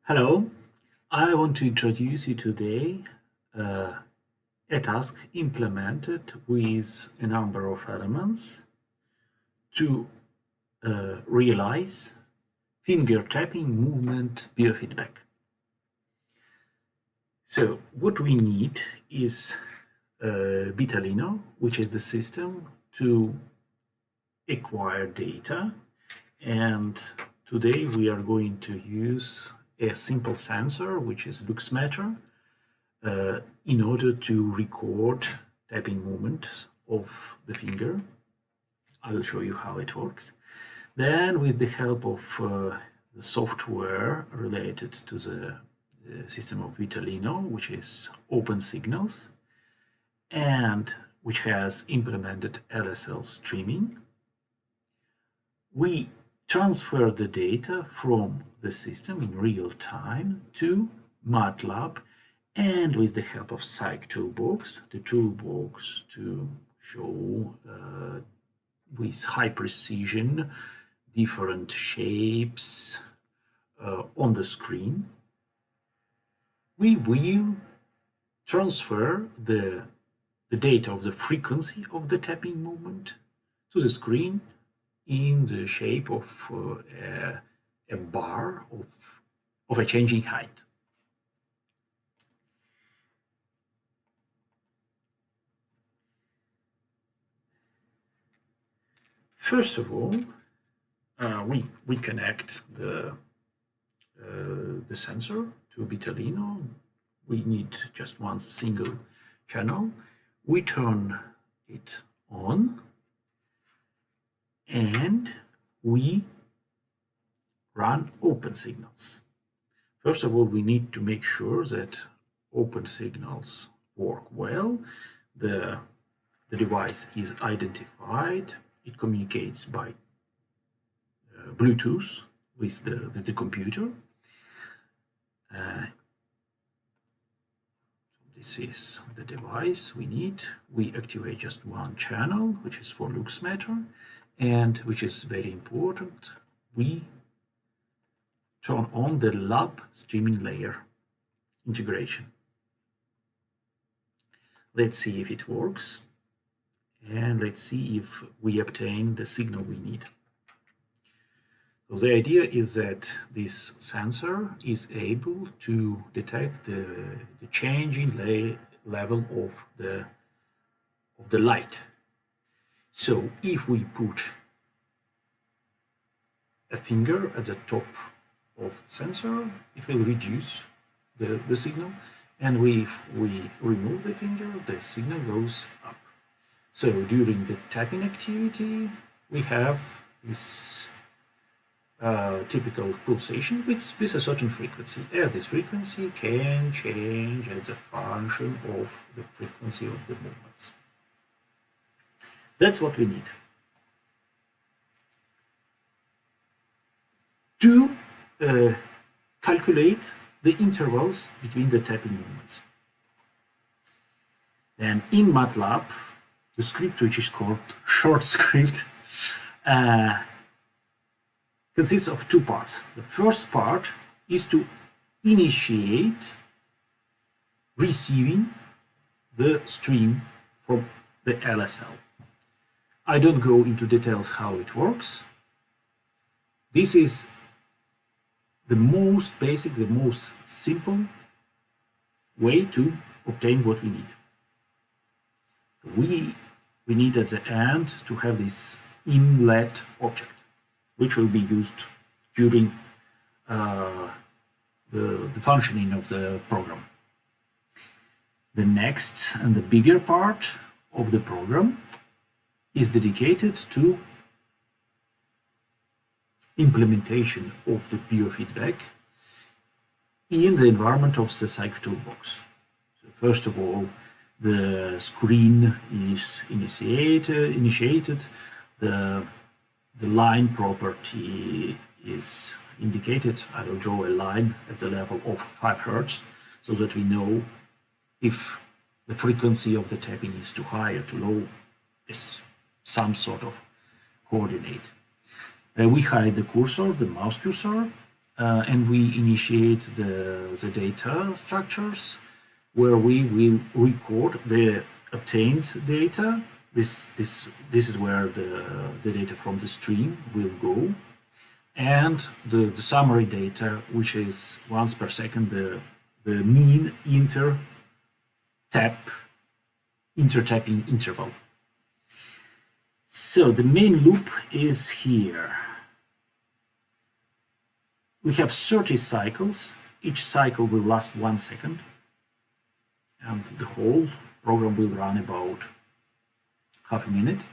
Hello, I want to introduce you today a task implemented with a number of elements to realize finger tapping movement biofeedback. So what we need is Bitalino, which is the system to acquire data, and today we are going to use a simple sensor, which is lux meter, in order to record tapping movements of the finger. I will show you how it works. Then, with the help of the software related to the system of Bitalino, which is Open Signals, and which has implemented LSL streaming, we transfer the data from the system in real time to Matlab, and with the help of Psychtoolbox, the toolbox to show with high precision different shapes on the screen, we will transfer the data of the frequency of the tapping movement to the screen in the shape of a bar of a changing height. First of all, we connect the sensor to Bitalino. We need just one single channel. We turn it on, and we run open signals. First of all, we need to make sure that open signals work well. The device is identified. It communicates by Bluetooth with the computer. This is the device we need. We activate just one channel, which is for lux meter, and which is very important, we turn on the lab streaming layer integration. Let's see if it works, and let's see if we obtain the signal we need. So the idea is that this sensor is able to detect the changing level of the light. So if we put a finger at the top of the sensor, it will reduce the signal, and if we remove the finger, the signal goes up. So during the tapping activity, we have this typical pulsation with a certain frequency, as this frequency can change as a function of the frequency of the movements. That's what we need. To calculate the intervals between the tapping movements. And in Matlab, the script, which is called short script, consists of two parts. The first part is to initiate receiving the stream from the LSL. I don't go into details how it works. This is the most basic, the most simple way to obtain what we need. We need at the end to have this inlet object, which will be used during the functioning of the program. The next and the bigger part of the program is dedicated to implementation of the biofeedback in the environment of the Psychtoolbox. So first of all, the screen is initiated, the line property is indicated. I will draw a line at the level of 5 Hz so that we know if the frequency of the tapping is too high or too low. It's some sort of coordinate. We hide the cursor, the mouse cursor, and we initiate the data structures where we will record the obtained data. This is where the data from the stream will go, and the summary data, which is once per second the mean inter-tapping interval. So the main loop is here. We have 30 cycles. Each cycle will last 1 second, and the whole program will run about half a minute.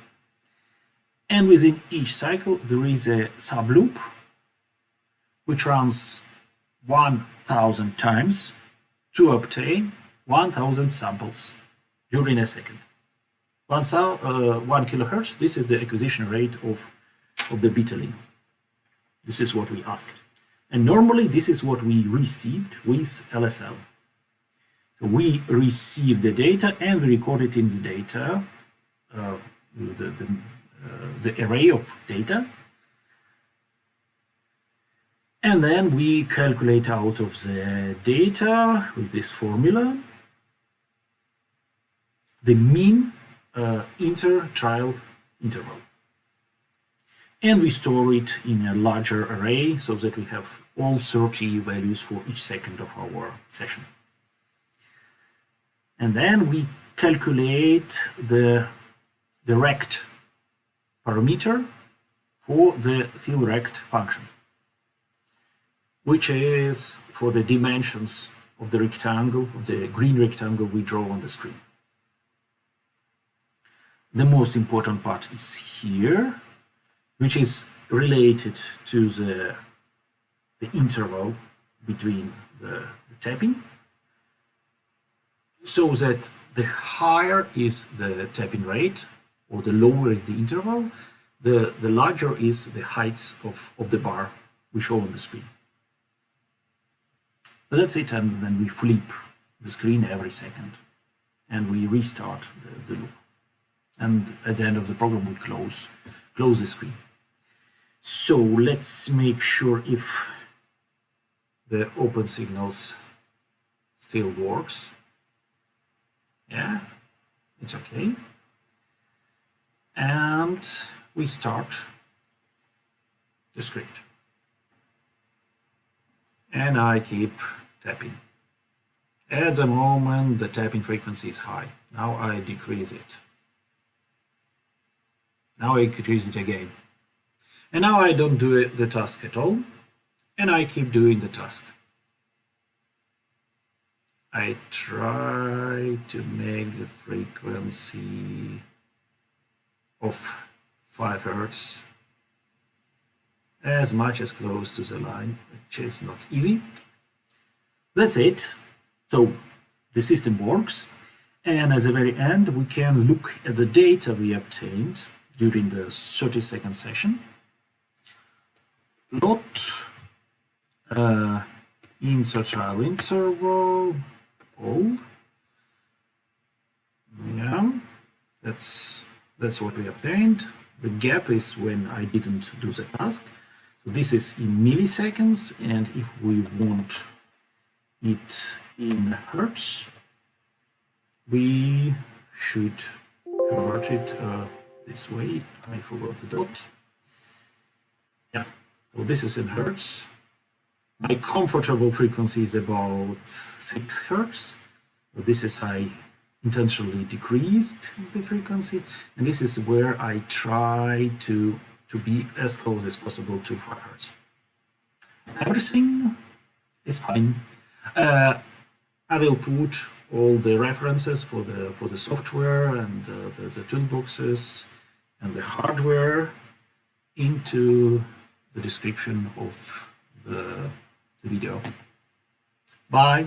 And within each cycle there is a subloop which runs 1000 times to obtain 1000 samples during a second. 1 kilohertz, this is the acquisition rate of the Bitalino. This is what we asked. And normally this is what we received with LSL. So we receive the data and we record it in the data, the array of data. And then we calculate out of the data with this formula the mean inter-trial interval. And we store it in a larger array so that we have all 30 values for each second of our session. And then we calculate the rect parameter for the fill rect function, which is for the dimensions of the rectangle, of the green rectangle we draw on the screen. The most important part is here, which is related to the interval between the tapping, so that the higher is the tapping rate, or the lower is the interval, the larger is the height of the bar we show on the screen. But that's it, and then we flip the screen every second, and we restart the loop. And at the end of the program, we close the screen. So let's make sure if the open signals still works. Yeah, it's okay. And we start the script. And I keep tapping. At the moment, the tapping frequency is high. Now I decrease it. Now I decrease it again. And now I don't do the task at all, and I keep doing the task. I try to make the frequency of 5 Hz as much as close to the line, which is not easy. That's it. So the system works, and at the very end we can look at the data we obtained during the 30-second session. Plot inter-trial interval, all. Yeah, that's what we obtained. The gap is when I didn't do the task. So this is in milliseconds, and if we want it in hertz, we should convert it this way. I forgot the dot. Yeah, so this is in hertz. My comfortable frequency is about 6 Hz. So this is I intentionally decreased the frequency, and this is where I try to be as close as possible to 5 Hz. Everything is fine. I will put all the references for the software and the toolboxes and the hardware into the description of the video. Bye.